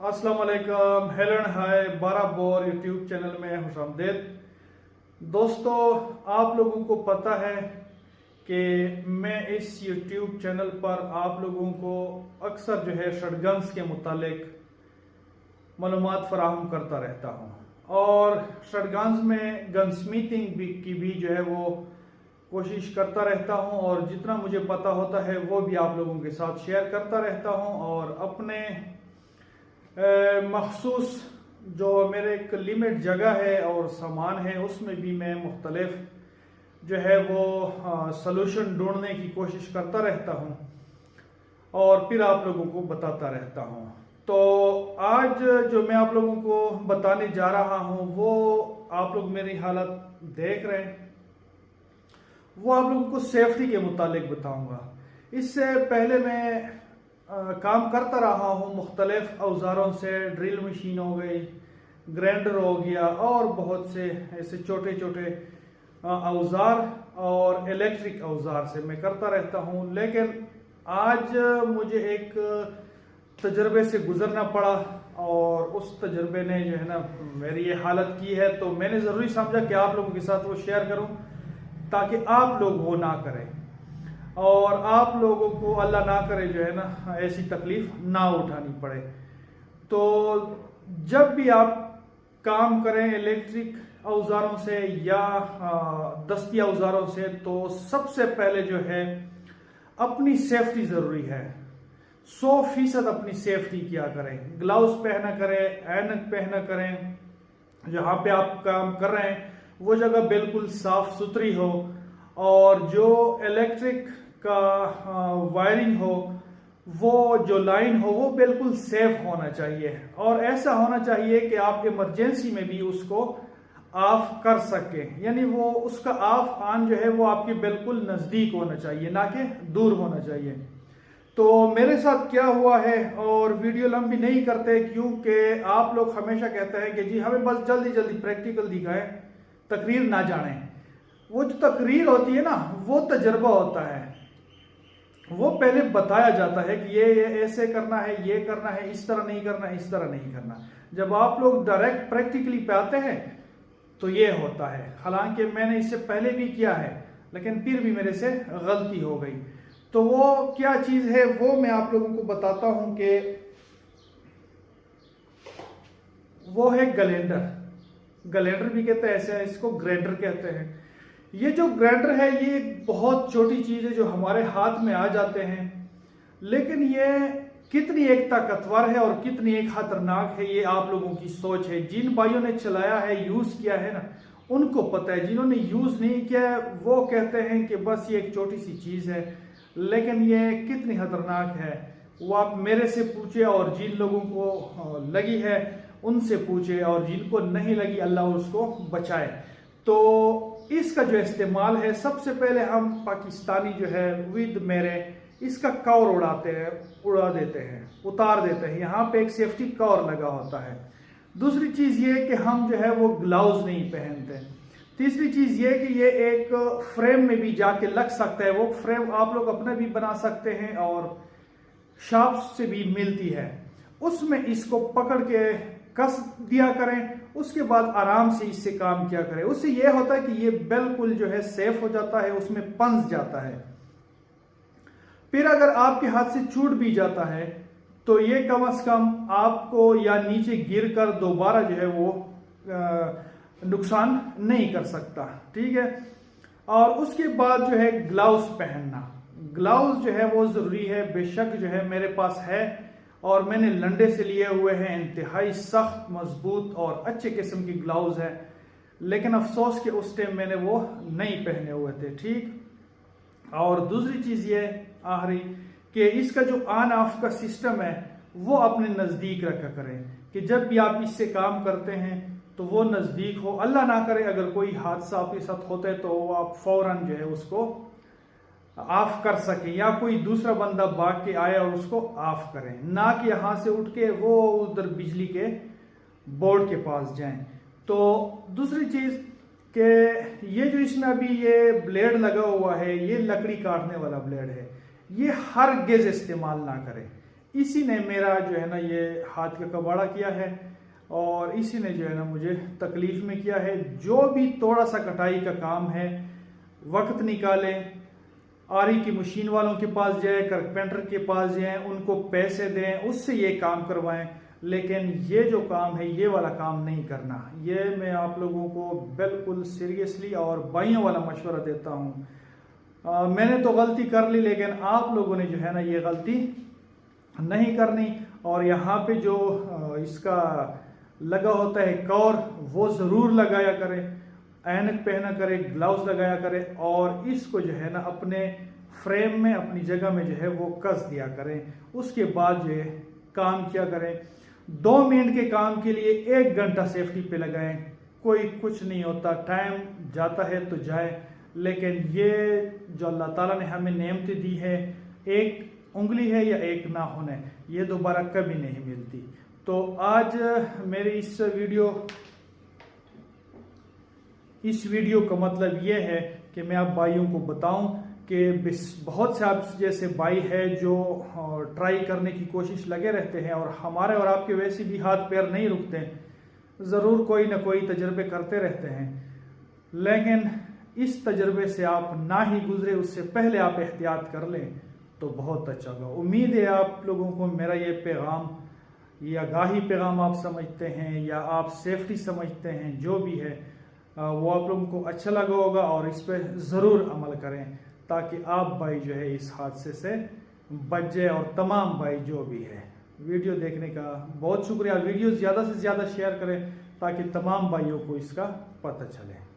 अस्सलाम वालेकुम, hello and hi. 12 bore YouTube channel में खुशामदीद। दोस्तों, आप लोगों को पता है कि मैं इस यूट्यूब चैनल पर आप लोगों को अक्सर शटगन्स के मुतालिक मालूमात फराहम करता रहता हूँ और शटगन्स में गन स्मिथिंग की भी वो कोशिश करता रहता हूँ और जितना मुझे पता होता है वो भी आप लोगों के साथ शेयर करता रहता हूँ और अपने मखसूस जो मेरे एक लिमिट जगह है और सामान है उसमें भी मैं मुख्तलिफ वो सलूशन ढूंढने की कोशिश करता रहता हूँ और फिर आप लोगों को बताता रहता हूँ। तो आज जो मैं आप लोगों को बताने जा रहा हूँ वो आप लोग मेरी हालत देख रहे हैं, वो आप लोगों को सेफ्टी के मुतालिक बताऊंगा। इससे पहले मैं काम करता रहा हूँ मुख्तलिफ औजारों से, ड्रिल मशीन हो गई, ग्राइंडर हो गया और बहुत से ऐसे छोटे छोटे औजार और इलेक्ट्रिक औजार से मैं करता रहता हूँ। लेकिन आज मुझे एक तजर्बे से गुजरना पड़ा और उस तजर्बे ने मेरी ये हालत की है, तो मैंने ज़रूरी समझा कि आप लोगों के साथ वो शेयर करूँ ताकि आप लोग वो ना करें और आप लोगों को अल्लाह ना करे ऐसी तकलीफ ना उठानी पड़े। तो जब भी आप काम करें इलेक्ट्रिक औजारों से या दस्ती औजारों से, तो सबसे पहले अपनी सेफ्टी ज़रूरी है। 100% अपनी सेफ्टी किया करें। ग्लव्स पहना करें, ऐनक पहना करें, जहाँ पे आप काम कर रहे हैं वो जगह बिल्कुल साफ सुथरी हो और जो इलेक्ट्रिक का वायरिंग हो, वो जो लाइन हो वो बिल्कुल सेफ होना चाहिए और ऐसा होना चाहिए कि आप इमरजेंसी में भी उसको ऑफ कर सके, यानी वो उसका ऑफ ऑन वो आपके बिल्कुल नज़दीक होना चाहिए, ना कि दूर होना चाहिए। तो मेरे साथ क्या हुआ है, और वीडियो लंबी नहीं करते क्योंकि आप लोग हमेशा कहते हैं कि जी हमें बस जल्दी जल्दी प्रैक्टिकल दिखाएं, तकरीर ना जाने। वो जो तकरीर होती है ना, वो तजर्बा होता है, वो पहले बताया जाता है कि ये ऐसे करना है, ये करना है, इस तरह नहीं करना, इस तरह नहीं करना। जब आप लोग डायरेक्ट प्रैक्टिकली पे आते हैं तो ये होता है। हालांकि मैंने इससे पहले भी किया है लेकिन फिर भी मेरे से गलती हो गई। तो वो क्या चीज़ है वो मैं आप लोगों को बताता हूं कि वो है ग्राइंडर। ग्राइंडर भी कहते हैं, ऐसे इसको ग्राइंडर कहते हैं। ये जो ग्राइंडर है ये एक बहुत छोटी चीज़ है जो हमारे हाथ में आ जाते हैं, लेकिन ये कितनी एक ताकतवर है और कितनी एक खतरनाक है ये आप लोगों की सोच है। जिन भाइयों ने चलाया है, यूज़ किया है ना, उनको पता है। जिन्होंने यूज़ नहीं किया है वो कहते हैं कि बस ये एक छोटी सी चीज़ है, लेकिन ये कितनी खतरनाक है वो आप मेरे से पूछे और जिन लोगों को लगी है उनसे पूछे, और जिनको नहीं लगी अल्लाह उसको बचाए। तो इसका जो इस्तेमाल है, सबसे पहले हम पाकिस्तानी विद मेरे इसका कवर उड़ा देते हैं, उतार देते हैं। यहाँ पे एक सेफ्टी कवर लगा होता है। दूसरी चीज़ ये कि हम वो ग्लव्स नहीं पहनते। तीसरी चीज़ ये कि ये एक फ्रेम में भी जाके लग सकता है। वो फ्रेम आप लोग अपना भी बना सकते हैं और शॉप्स से भी मिलती है, उसमें इसको पकड़ के कस दिया करें। उसके बाद आराम से इससे काम किया करें। उससे यह होता है कि ये बिल्कुल सेफ हो जाता है, उसमें पंस जाता है। फिर अगर आपके हाथ से छूट भी जाता है तो ये कम से कम आपको या नीचे गिरकर दोबारा वो नुकसान नहीं कर सकता, ठीक है। और उसके बाद ग्लव्स पहनना। ग्लव्स वो जरूरी है। बेशक मेरे पास है और मैंने लंडे से लिए हुए हैं, इंतहाई सख्त, मजबूत और अच्छे किस्म की ग्लव्स है, लेकिन अफसोस कि उस टाइम मैंने वो नहीं पहने हुए थे, ठीक। और दूसरी चीज़ ये आखिरी कि इसका जो ऑन ऑफ का सिस्टम है वो अपने नज़दीक रखा करें कि जब भी आप इससे काम करते हैं तो वो नज़दीक हो। अल्लाह ना करे अगर कोई हादसा आपके साथ होता है तो आप फौरन उसको ऑफ कर सकें, या कोई दूसरा बंदा भाग के आए और उसको ऑफ करें, ना कि यहाँ से उठ के वो उधर बिजली के बोर्ड के पास जाएं। तो दूसरी चीज़ कि ये जो इसमें अभी ये ब्लेड लगा हुआ है, ये लकड़ी काटने वाला ब्लेड है, ये हर गेज इस्तेमाल ना करें। इसी ने मेरा जो है ना ये हाथ का कबाड़ा किया है और इसी ने जो है ना मुझे तकलीफ में किया है। जो भी थोड़ा सा कटाई का काम है वक्त निकालें, आरी की मशीन वालों के पास जाएं, कारपेंटर के पास जाएं, उनको पैसे दें, उससे ये काम करवाएं। लेकिन ये जो काम है ये वाला काम नहीं करना। ये मैं आप लोगों को बिल्कुल सीरियसली और भाइयों वाला मशवरा देता हूँ। मैंने तो गलती कर ली, लेकिन आप लोगों ने जो है ना ये गलती नहीं करनी। और यहाँ पे जो इसका लगा होता है कवर, वो ज़रूर लगाया करें, ऐनक पहना करें, ग्लव्स लगाया करें और इसको जो है ना अपने फ्रेम में, अपनी जगह में जो है वो कस दिया करें। उसके बाद जो है काम किया करें। 2 मिनट के काम के लिए 1 घंटा सेफ्टी पे लगाएं। कोई कुछ नहीं होता, टाइम जाता है तो जाए, लेकिन ये जो अल्लाह ताला ने हमें नेमतें दी है, एक उंगली है या एक नाखून है, ये दोबारा कभी नहीं मिलती। तो आज मेरी इस वीडियो का मतलब ये है कि मैं आप भाइयों को बताऊं कि बहुत से आप जैसे भाई है जो ट्राई करने की कोशिश लगे रहते हैं और हमारे और आपके वैसे भी हाथ पैर नहीं रुकते, ज़रूर कोई ना कोई तजर्बे करते रहते हैं। लेकिन इस तजर्बे से आप ना ही गुजरे, उससे पहले आप एहतियात कर लें तो बहुत अच्छा होगा। उम्मीद है आप लोगों को मेरा ये पैगाम या आगाही पैगाम आप समझते हैं या आप सेफ्टी समझते हैं, जो भी है वो आप लोगों को अच्छा लगा होगा और इस पर ज़रूर अमल करें ताकि आप भाई जो है इस हादसे से बच जाए और तमाम भाई जो भी है। वीडियो देखने का बहुत शुक्रिया। वीडियो ज़्यादा से ज़्यादा शेयर करें ताकि तमाम भाइयों को इसका पता चले।